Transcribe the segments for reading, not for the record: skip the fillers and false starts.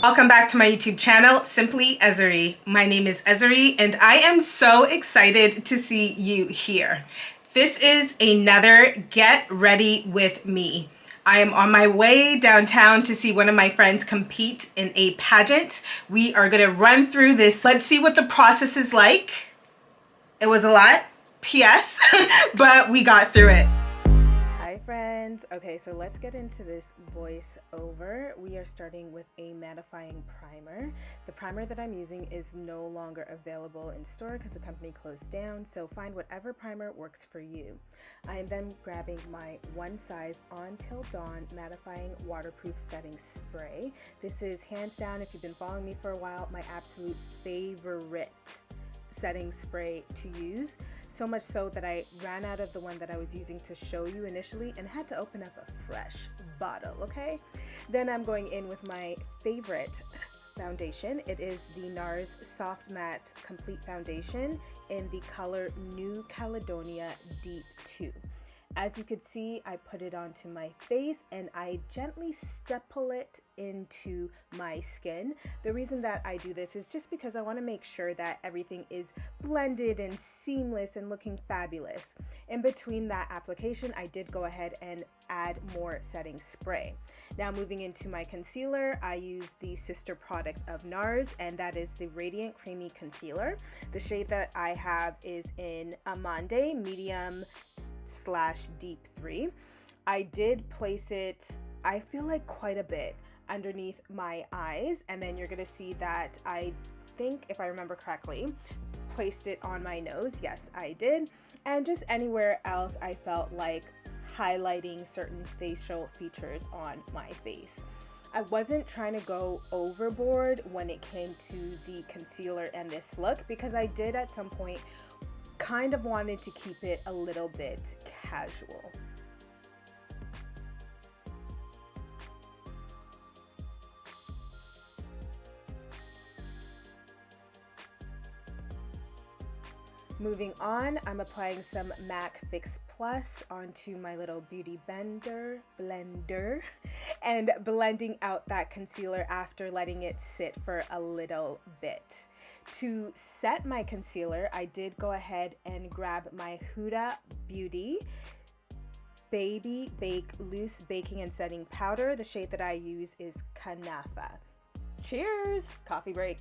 Welcome back to my YouTube channel, Simply Eseeri. My name is Eseeri and I am so excited to see you here. This is another Get Ready With Me. I am on my way downtown to see one of my friends compete in a pageant. We are gonna run through this. Let's see what the process is like. It was a lot, PS, but we got through it. Hi friends. Okay, so let's get into this voiceover. We are starting with a mattifying primer. The primer that I'm using is no longer available in store because the company closed down, so find whatever primer works for you. I am then grabbing my One Size On Till Dawn mattifying waterproof setting spray. This is hands down, if you've been following me for a while, my absolute favorite setting spray to use. So much so that I ran out of the one that I was using to show you initially and had to open up a fresh bottle, okay? Then I'm going in with my favorite foundation. It is the NARS Soft Matte Complete Foundation in the color New Caledonia Deep 2. As you could see, I put it onto my face and I gently stipple it into my skin. The reason that I do this is just because I want to make sure that everything is blended and seamless and looking fabulous. In between that application, I did go ahead and add more setting spray. Now moving into my concealer, I use the sister product of NARS, and that is the Radiant Creamy Concealer. The shade that I have is in Amande Medium / Deep 3. I did place it, I feel like quite a bit underneath my eyes, and then you're gonna see that I think, if I remember correctly, placed it on my nose. Yes, I did. And just anywhere else I felt like highlighting certain facial features on my face. I wasn't trying to go overboard when it came to the concealer and this look, because I did at some point kind of wanted to keep it a little bit casual. Moving on, I'm applying some MAC Fix Plus onto my little beauty blender and blending out that concealer after letting it sit for a little bit. To set my concealer, I did go ahead and grab my Huda Beauty Baby Bake Loose Baking and Setting Powder. The shade that I use is Kanafa. Cheers! Coffee break.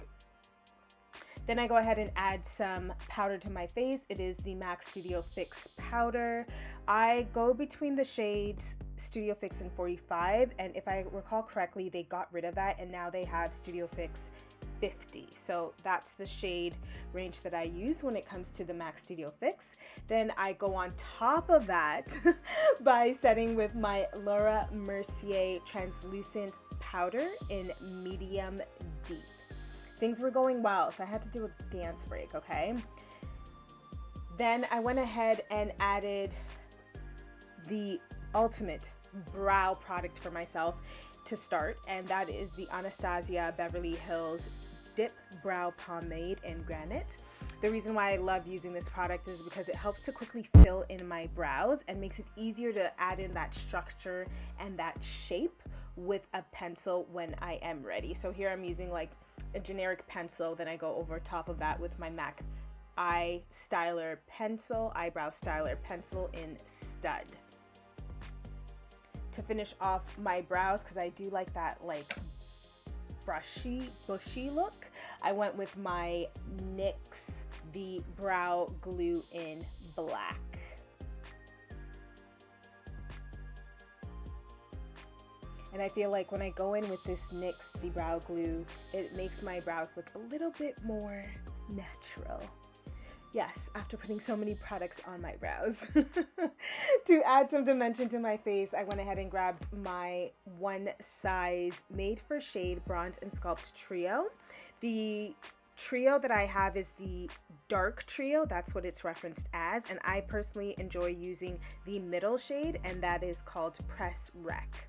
Then I go ahead and add some powder to my face. It is the MAC Studio Fix powder. I go between the shades Studio Fix and 45, and if I recall correctly, they got rid of that and now they have Studio Fix 50. So that's the shade range that I use when it comes to the MAC Studio Fix. Then I go on top of that by setting with my Laura Mercier translucent powder in medium deep. Things were going well, so I had to do a dance break, okay? Then I went ahead and added the ultimate brow product for myself to start, and that is the Anastasia Beverly Hills Dip Brow Pomade in Granite. The reason why I love using this product is because it helps to quickly fill in my brows and makes it easier to add in that structure and that shape with a pencil when I am ready. So here I'm using like a generic pencil, then I go over top of that with my MAC eyebrow styler pencil in Stud. To finish off my brows, because I do like that like bushy look, I went with my NYX the Brow Glue in Black. And I feel like when I go in with this NYX the Brow Glue, it makes my brows look a little bit more natural. Yes, after putting so many products on my brows. To add some dimension to my face, I went ahead and grabbed my One Size Made for Shade Bronze and Sculpt Trio. The trio that I have is the dark trio, that's what it's referenced as, and I personally enjoy using the middle shade, and that is called Press Rec.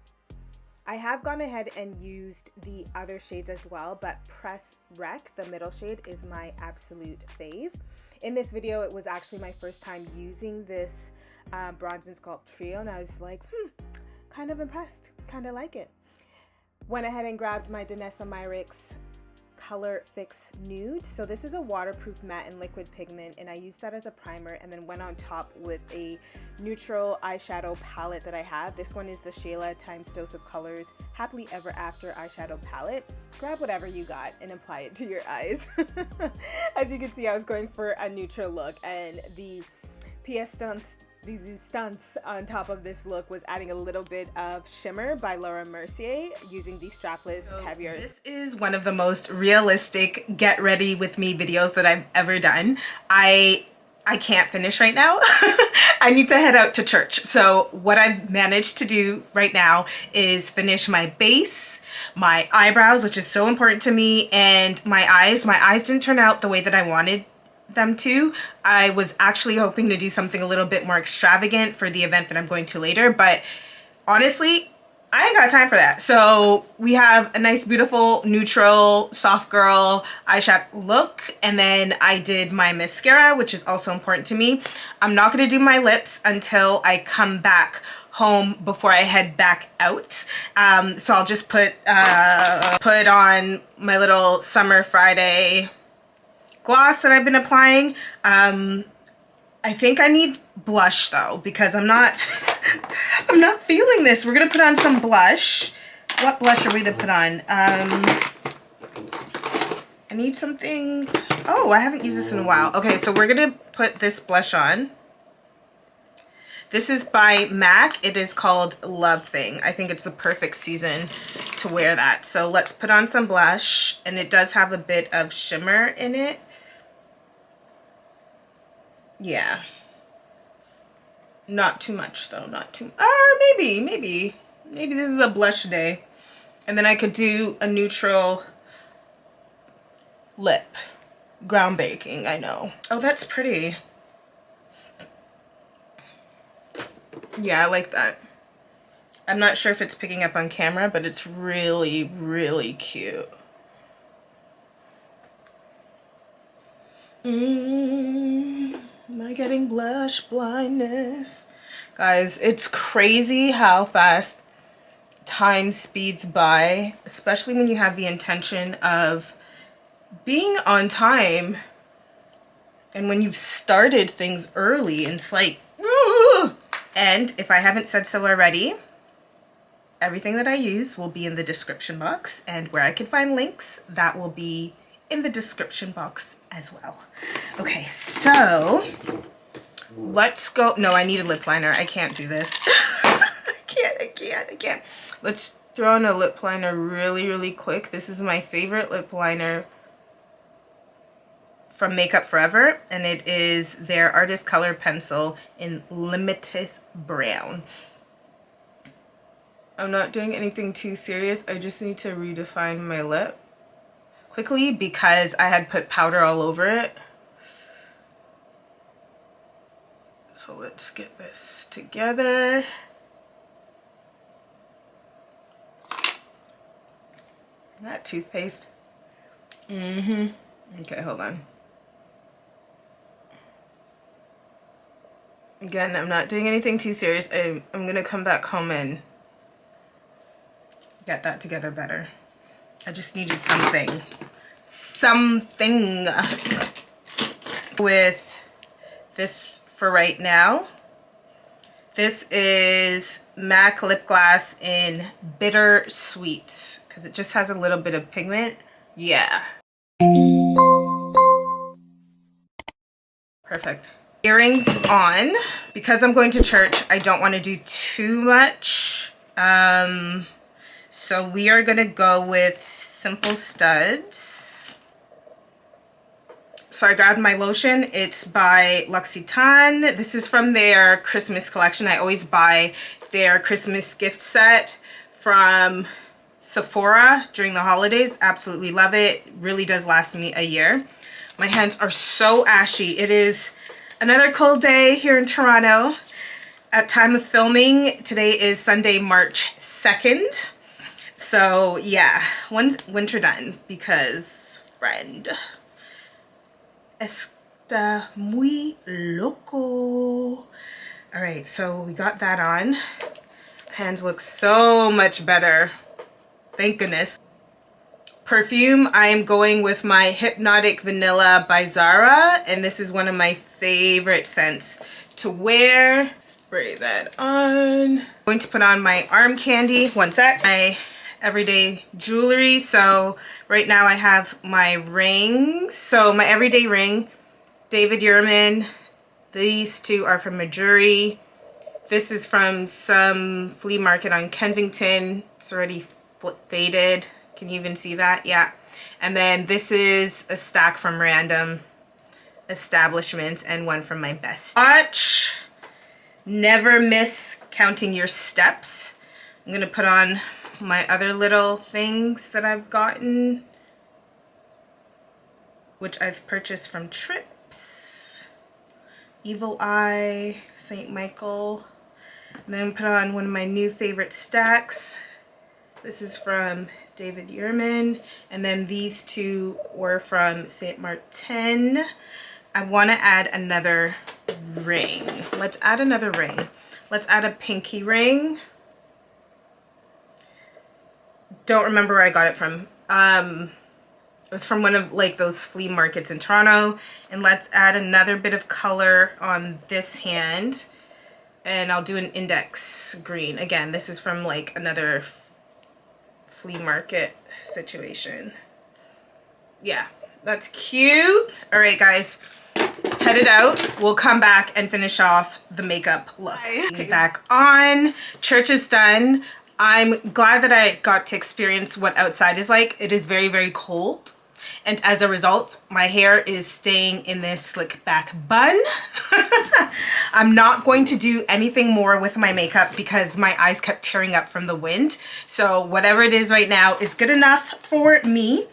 I have gone ahead and used the other shades as well, but Press Rec, the middle shade, is my absolute fave. In this video, it was actually my first time using this Bronze and Sculpt Trio, and I was like, kind of impressed, kind of like it. Went ahead and grabbed my Danessa Myricks Color Fix Nude. So this is a waterproof matte and liquid pigment, and I used that as a primer and then went on top with a neutral eyeshadow palette that I have. This one is the Shayla Times Dose of Colors Happily Ever After eyeshadow palette. Grab whatever you got and apply it to your eyes. As you can see, I was going for a neutral look, and the PS stunts on top of this look was adding a little bit of shimmer by Laura Mercier using the strapless caviar. This is one of the most realistic get ready with me videos that I've ever done. I can't finish right now. I need to head out to church. So what I've managed to do right now is finish my base, my eyebrows, which is so important to me, and my eyes. My eyes didn't turn out the way that I wanted them to. I was actually hoping to do something a little bit more extravagant for the event that I'm going to later, but honestly, I ain't got time for that. So we have a nice, beautiful, neutral, soft girl eyeshadow look, and then I did my mascara, which is also important to me. I'm not going to do my lips until I come back home before I head back out. So I'll just put on my little Summer Friday gloss that I've been applying. I think I need blush though, because I'm not I'm not feeling this. We're gonna put on some blush. What blush are we to put on? I need something. Oh, I haven't used this in a while. Okay, so we're gonna put this blush on. This is by MAC. It is called Love Thing. I think it's the perfect season to wear that. So let's put on some blush, and it does have a bit of shimmer in it. Yeah, not too much though, not too, or maybe this is a blush day, and then I could do a neutral lip. Ground baking, I know. Oh, that's pretty. Yeah, I like that. I'm not sure if it's picking up on camera, but it's really, really cute. Am I getting blush blindness? Guys, it's crazy how fast time speeds by, especially when you have the intention of being on time and when you've started things early, and it's like, ooh! And if I haven't said so already, everything that I use will be in the description box, and where I can find links, that will be in the description box as well. Okay, so let's go. No, I need a lip liner. I can't do this. I can't. Let's throw on a lip liner really, really quick. This is my favorite lip liner from Makeup Forever, and it is their Artist Color Pencil in Limitless Brown. I'm not doing anything too serious. I just need to redefine my lip quickly because I had put powder all over it. So let's get this together. That toothpaste. Okay, hold on. Again, I'm not doing anything too serious. I'm gonna come back home and get that together better. I just needed something with this for right now. This is MAC lip gloss in Bittersweet because it just has a little bit of pigment. Yeah. Perfect. Earrings on. Because I'm going to church, I don't want to do too much. So we are going to go with simple studs. So I grabbed my lotion. It's by L'Occitane. This is from their Christmas collection. I always buy their Christmas gift set from Sephora during the holidays. Absolutely love it. Really does last me a year. My hands are so ashy. It is another cold day here in Toronto. At time of filming, today is Sunday, March 2nd. So yeah, when's winter done? Because, friend, está muy loco. All right, so we got that on. Hands look so much better Thank goodness. Perfume, I am going with my Hypnotic Vanilla by Zara, and this is one of my favorite scents to wear. Spray that on. I'm going to put on my arm candy. One sec. My everyday jewelry. So right now I have my rings. So my everyday ring, David Yurman. These two are from Majuri. This is from some flea market on Kensington. It's already faded. Can you even see that? Yeah. And then this is a stack from random establishments and one from my best. Watch. Never miss counting your steps. I'm gonna put on my other little things that I've gotten, which I've purchased from Trips. Evil Eye, St. Michael. And then put on one of my new favorite stacks. This is from David Yurman, and then these two were from St. Martin. I want to add another ring. Let's add another ring. Let's add a pinky ring. Don't remember where I got it from. It was from one of like those flea markets in Toronto. And let's add another bit of color on this hand. And I'll do an index green. Again, this is from like another flea market situation. Yeah, that's cute. All right, guys, head it out. We'll come back and finish off the makeup look. Okay. Back on. Church is done. I'm glad that I got to experience what outside is like. It is very, very cold. And as a result, my hair is staying in this slick back bun. I'm not going to do anything more with my makeup because my eyes kept tearing up from the wind. So whatever it is right now is good enough for me.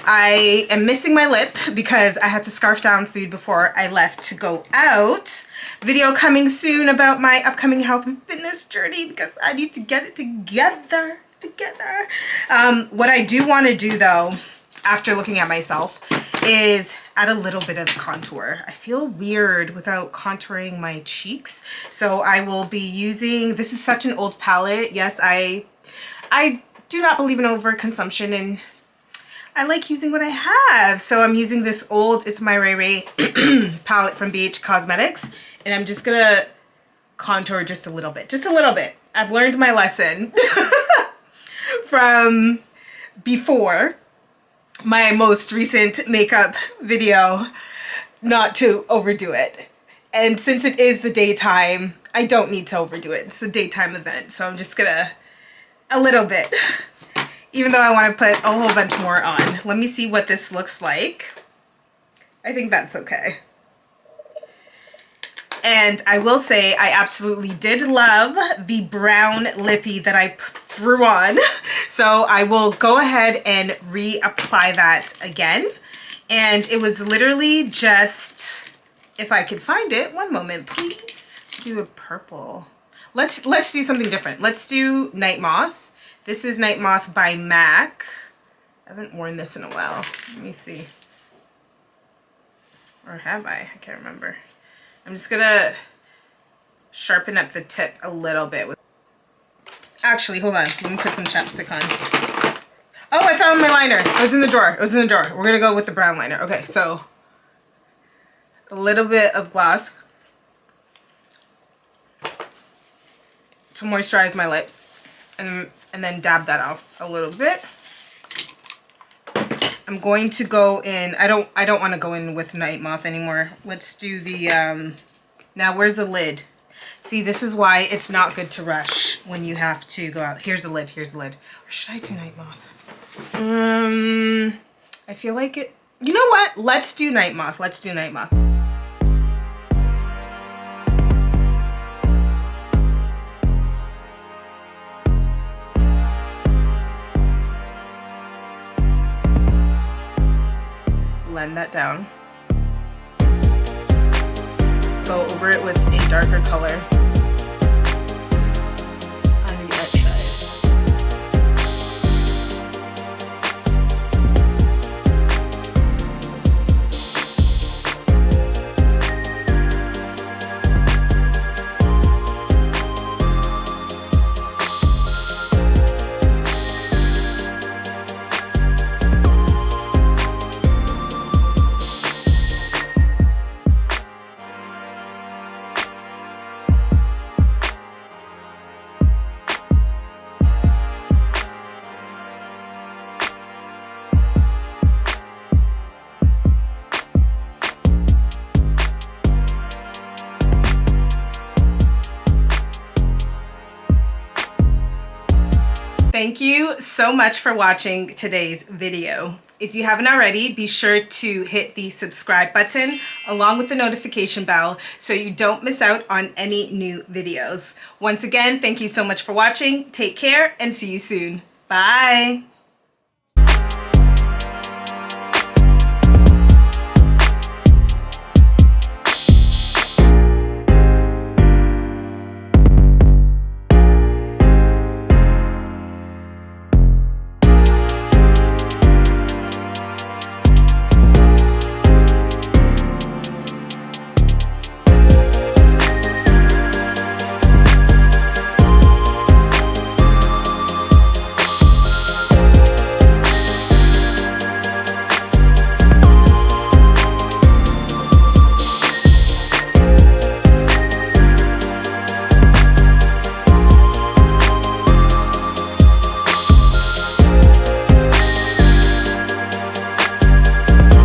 I am missing my lip because I had to scarf down food before I left to go out. Video coming soon about my upcoming health and fitness journey because I need to get it together. What I do want to do though, after looking at myself, is add a little bit of contour. I feel weird without contouring my cheeks. So I will be using, this is such an old palette. Yes, I do not believe in overconsumption and I like using what I have. So I'm using this old It's My Ray Ray palette from BH Cosmetics. And I'm just gonna contour just a little bit. Just a little bit. I've learned my lesson from before my most recent makeup video not to overdo it. And since it is the daytime, I don't need to overdo it. It's a daytime event, so I'm just gonna a little bit, even though I want to put a whole bunch more on. Let me see what this looks like. I think that's okay. And I will say I absolutely did love the brown lippy that I threw on. So I will go ahead and reapply that again. And it was literally just, if I could find it, one moment please. Do a purple. Let's do something different. Let's do Night Moth. This is Night Moth by MAC. I haven't worn this in a while. Let me see. Or have I? I can't remember. I'm just gonna sharpen up the tip a little bit. Actually, hold on. Let me put some chapstick on. Oh, I found my liner. It was in the drawer. It was in the drawer. We're gonna go with the brown liner. Okay, so a little bit of gloss to moisturize my lip, and then dab that off a little bit. I'm going to go in, I don't want to go in with Night Moth anymore. Let's do the, now where's the lid? See, this is why it's not good to rush when you have to go out. Here's the lid, here's the lid. Or should I do Night Moth? I feel like it, you know what? Let's do Night Moth, let's do Night Moth. Blend that down. Go over it with a darker color on the outside. Thank you so much for watching today's video. If you haven't already, be sure to hit the subscribe button along with the notification bell so you don't miss out on any new videos. Once again, thank you so much for watching. Take care and see you soon. Bye.